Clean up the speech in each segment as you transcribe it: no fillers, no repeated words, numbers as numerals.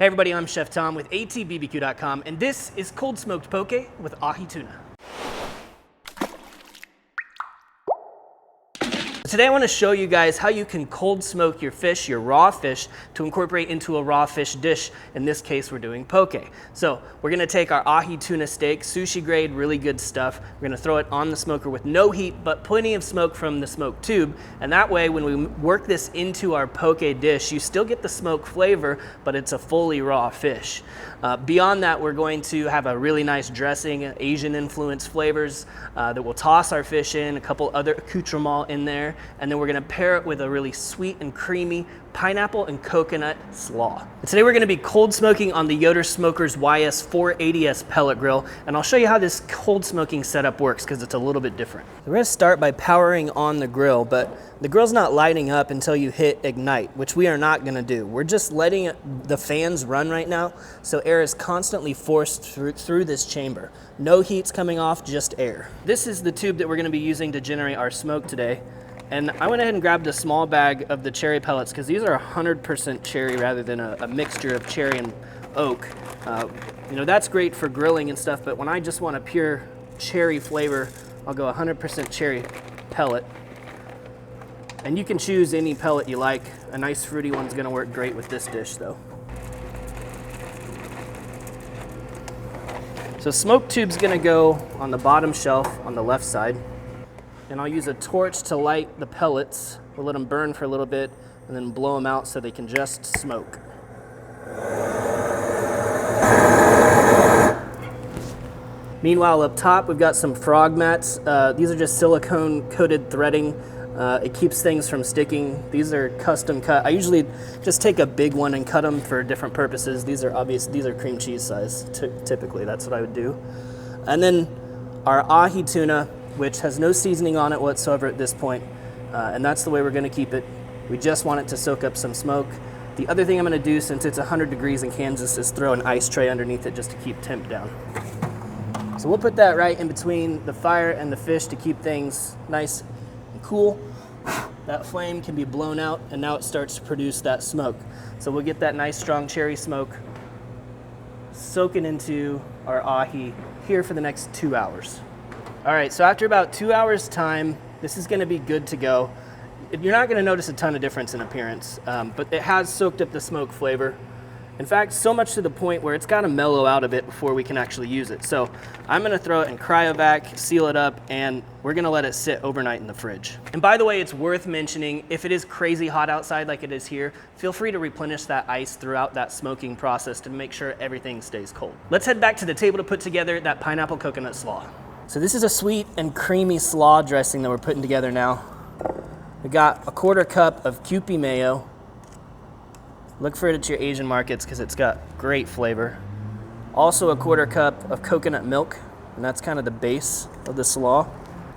Hey everybody, I'm Chef Tom with ATBBQ.com, and this is cold smoked poke with Ahi Tuna. Today I want to show you guys how you can cold smoke your fish, your raw fish, to incorporate into a raw fish dish. In this case, we're doing poke. So we're going to take our Ahi tuna steak, sushi grade, really good stuff. We're going to throw it on the smoker with no heat, but plenty of smoke from the smoke tube. And that way, when we work this into our poke dish, you still get the smoke flavor, but it's a fully raw fish. Beyond that, we're going to have a really nice dressing, Asian influence flavors that we'll toss our fish in, a couple other accoutrements in there, and then we're gonna pair it with a really sweet and creamy pineapple and coconut slaw. Today we're gonna be cold smoking on the Yoder Smokers YS480S pellet grill, and I'll show you how this cold smoking setup works because it's a little bit different. We're gonna start by powering on the grill, but the grill's not lighting up until you hit ignite, which we are not gonna do. We're just letting the fans run right now, so air is constantly forced through this chamber. No heat's coming off, just air. This is the tube that we're gonna be using to generate our smoke today. And I went ahead and grabbed a small bag of the cherry pellets because these are 100% cherry rather than a mixture of cherry and oak. You know, that's great for grilling and stuff, but when I just want a pure cherry flavor, I'll go 100% cherry pellet. And you can choose any pellet you like. A nice fruity one's gonna work great with this dish though. So smoke tube's gonna go on the bottom shelf on the left side. And I'll use a torch to light the pellets. We'll let them burn for a little bit and then blow them out so they can just smoke. Meanwhile, up top, we've got some frog mats. These are just silicone coated threading. It keeps things from sticking. These are custom cut. I usually just take a big one and cut them for different purposes. These are cream cheese size, typically. That's what I would do. And then our Ahi tuna, which has no seasoning on it whatsoever at this point, and that's the way we're gonna keep it. We just want it to soak up some smoke. The other thing I'm gonna do, since it's 100 degrees in Kansas, is throw an ice tray underneath it just to keep temp down. So we'll put that right in between the fire and the fish to keep things nice and cool. That flame can be blown out, and now it starts to produce that smoke. So we'll get that nice strong cherry smoke soaking into our ahi here for the next 2 hours. All right, so after about 2 hours time, this is gonna be good to go. You're not gonna notice a ton of difference in appearance, but it has soaked up the smoke flavor. In fact, so much to the point where it's gotta mellow out a bit before we can actually use it. So I'm gonna throw it in cryovac, seal it up, and we're gonna let it sit overnight in the fridge. And by the way, it's worth mentioning, if it is crazy hot outside like it is here, feel free to replenish that ice throughout that smoking process to make sure everything stays cold. Let's head back to the table to put together that pineapple coconut slaw. So this is a sweet and creamy slaw dressing that we're putting together now. We got a 1/4 cup of Kewpie mayo. Look for it at your Asian markets because it's got great flavor. Also a 1/4 cup of coconut milk, and that's kind of the base of the slaw.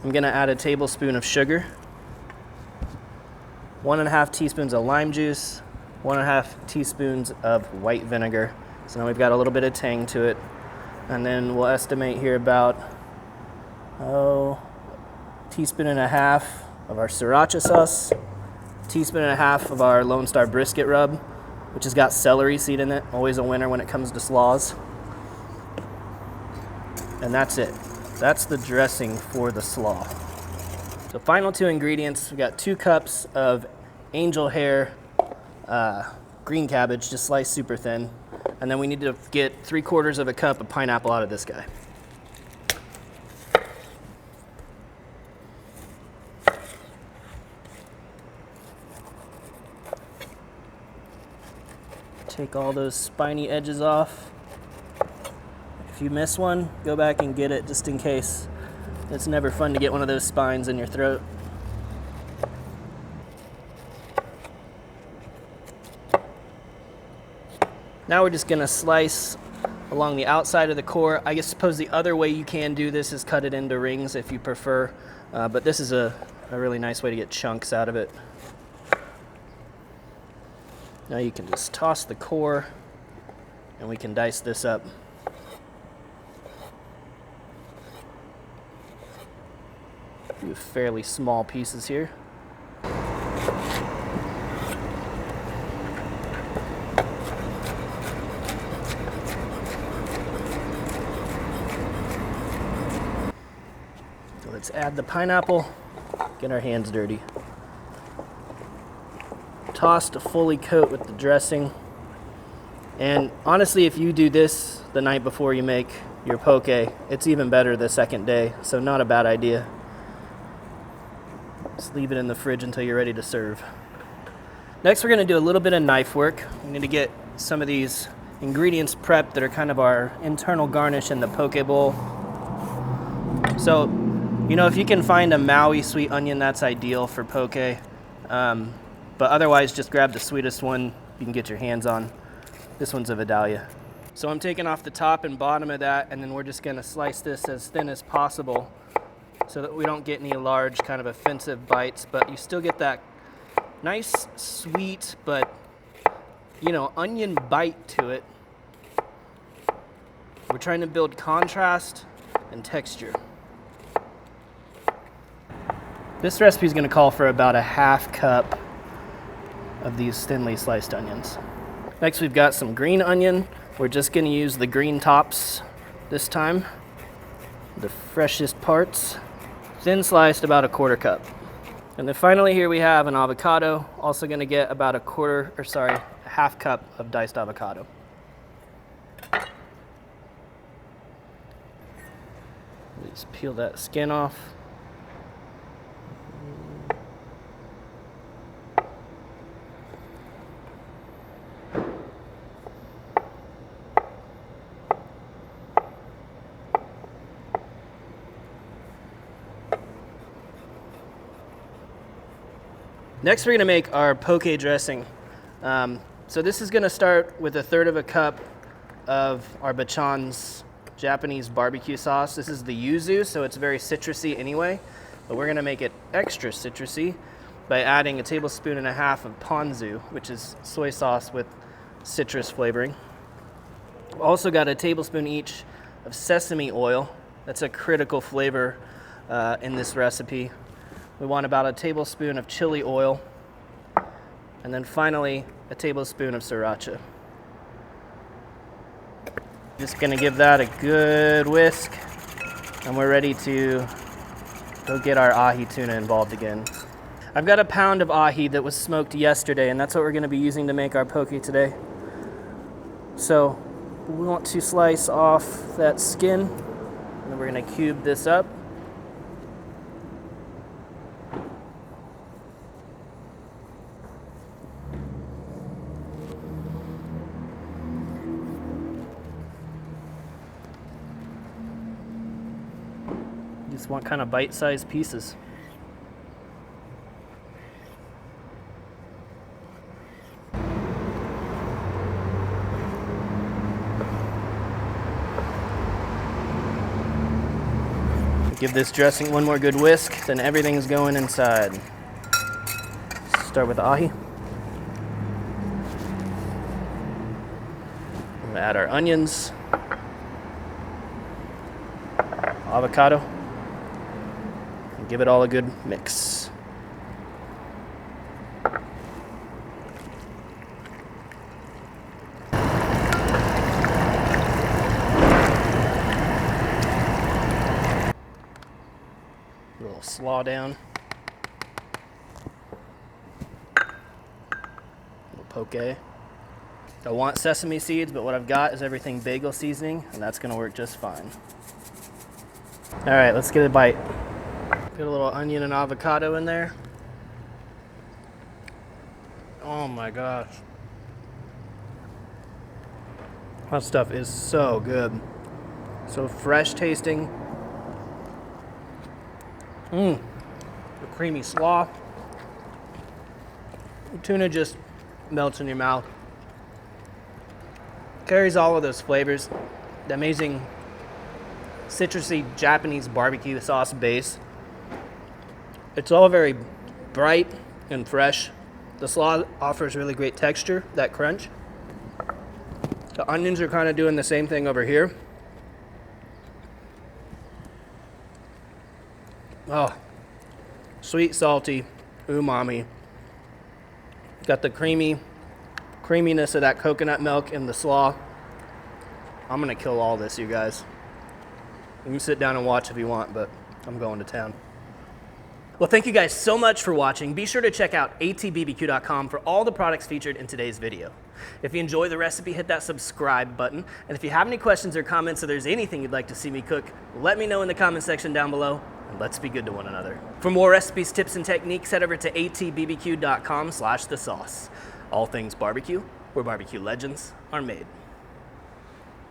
I'm gonna add a tablespoon of sugar, 1½ teaspoons of lime juice, 1½ teaspoons of white vinegar. So now we've got a little bit of tang to it. And then we'll estimate here about teaspoon and a half of our sriracha sauce, teaspoon and a half of our Lone Star brisket rub, which has got celery seed in it, always a winner when it comes to slaws. And that's it. That's the dressing for the slaw. So final 2 ingredients, we got 2 cups of angel hair green cabbage, just sliced super thin. And then we need to get 3/4 of a cup of pineapple out of this guy. Take all those spiny edges off. If you miss one, go back and get it just in case. It's never fun to get one of those spines in your throat. Now we're just gonna slice along the outside of the core. I suppose the other way you can do this is cut it into rings if you prefer, but this is a really nice way to get chunks out of it. Now you can just toss the core and we can dice this up. Do fairly small pieces here. Let's add the pineapple, get our hands dirty. Toss to fully coat with the dressing. And honestly, if you do this the night before you make your poke, it's even better the second day, so not a bad idea. Just leave it in the fridge until you're ready to serve. Next, we're gonna do a little bit of knife work. We need to get some of these ingredients prepped that are kind of our internal garnish in the poke bowl. So, you know, if you can find a Maui sweet onion, that's ideal for poke. But otherwise, just grab the sweetest one you can get your hands on. This one's a Vidalia. So I'm taking off the top and bottom of that, and then we're just gonna slice this as thin as possible so that we don't get any large kind of offensive bites, but you still get that nice, sweet, but, you know, onion bite to it. We're trying to build contrast and texture. This recipe is gonna call for about a half cup of these thinly sliced onions. Next, we've got some green onion. We're just gonna use the green tops this time, the freshest parts. Thin sliced, about a quarter cup. And then finally here we have an avocado, also gonna get about a half cup of diced avocado. Just peel that skin off. Next, we're gonna make our poke dressing. So this is gonna start with 1/3 cup of our Bachan's Japanese BBQ sauce. This is the yuzu, so it's very citrusy anyway, but we're gonna make it extra citrusy by adding 1.5 tablespoons of ponzu, which is soy sauce with citrus flavoring. We've also got 1 tablespoon each of sesame oil. That's a critical flavor in this recipe. We want about 1 tablespoon of chili oil, and then finally 1 tablespoon of sriracha. Just gonna give that a good whisk, and we're ready to go get our ahi tuna involved again. I've got a pound of ahi that was smoked yesterday, and that's what we're gonna be using to make our poke today. So we want to slice off that skin, and then we're gonna cube this up. Just want kind of bite-sized pieces. Give this dressing one more good whisk, then everything's going inside. Start with the ahi. We'll add our onions, avocado, and give it all a good mix. A little slaw down. A little poke. I want sesame seeds, but what I've got is everything bagel seasoning, and that's gonna work just fine. All right, let's get a bite. Get a little onion and avocado in there. Oh my gosh. That stuff is so good. So fresh tasting. The creamy slaw. The tuna just melts in your mouth. Carries all of those flavors. The amazing citrusy Japanese barbecue sauce base. It's all very bright and fresh. The slaw offers really great texture, that crunch. The onions are kind of doing the same thing over here. Oh, sweet, salty, umami. Got the creaminess of that coconut milk in the slaw. I'm gonna kill all this, you guys. You can sit down and watch if you want, but I'm going to town. Well, thank you guys so much for watching. Be sure to check out atbbq.com for all the products featured in today's video. If you enjoy the recipe, hit that subscribe button. And if you have any questions or comments or there's anything you'd like to see me cook, let me know in the comment section down below, and let's be good to one another. For more recipes, tips, and techniques, head over to atbbq.com/thesauce. All things barbecue, where barbecue legends are made.